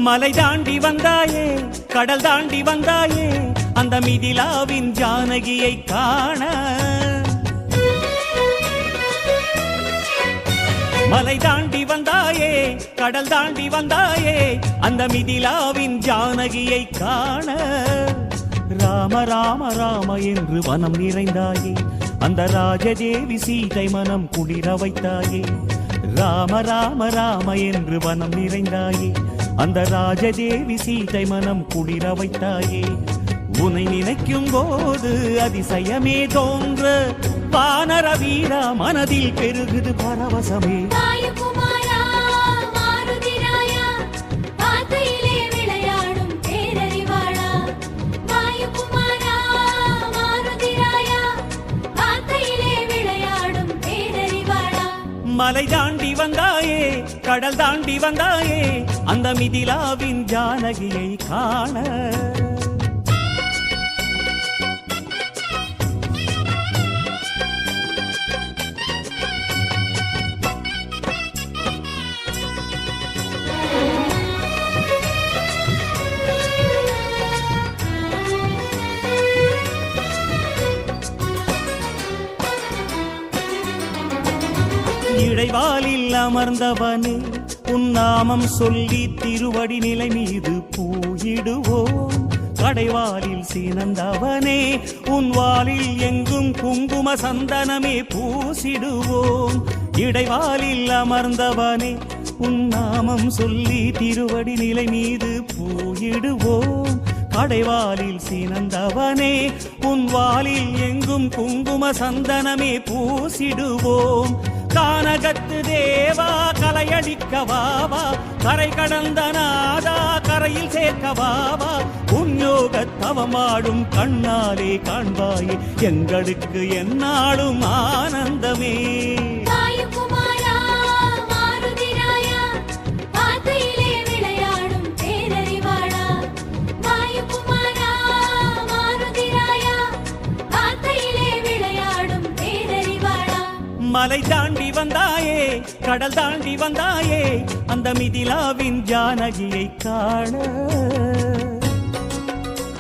மலை தாண்டி வந்தாயே, கடல் தாண்டி வந்தாயே, அந்த மிதிலாவின் ஜானகியை காண. மலை தாண்டி வந்தாயே, கடல் தாண்டி வந்தாயே, அந்த மிதிலாவின் ஜானகியை காண. ராம ராம ராம என்று வனம் நிறைந்தாயே, அந்த ராஜதேவி சீதை மனம் குளிர வைத்தாயே. ராம ராம ராம என்று வனம் நிறைந்தாயே, அந்த ராஜதேவி சீதை மனம் குளிர வைத்தாயே. உன்னை நினைக்கும் போது அதிசயமே தோன்ற, வானர வீரா மனதில் பெருகுது பரவசமே. மலை தாண்டி வந்தாயே, கடல் தாண்டி வந்தாயே, அந்த மிதிலாவின் ஜானகியை காண. இடைவாலில் அமர்ந்தவனே, உன் நாமம் சொல்லி திருவடி நிலை மீது பூயிடுவோம். கடைவாலில் சீனந்தவனே, உன் வாலில் எங்கும் குங்கும சந்தனமே பூசிடுவோம். இடைவாலில் அமர்ந்தவனே, உன் நாமம் சொல்லி திருவடி நிலை மீது பூயிடுவோம். கடைவாலில் சீனந்தவனே, உன் வாலில் எங்கும் குங்கும சந்தனமே பூசிடுவோம். கானகத்து தேவா கலையடிக்கவாவா, கரை கடந்த நாதா கரையில் சேர்க்கவாவா. உன்யோகத் தவமாடும் கண்ணாலே காண்பாயே, எங்களுக்கு எந்நாளும் ஆனந்தமே. மலை தாண்டி வந்தாயே, கடல் தாண்டி வந்தாயே, அந்த மிதிலாவின் ஜானகியை காண.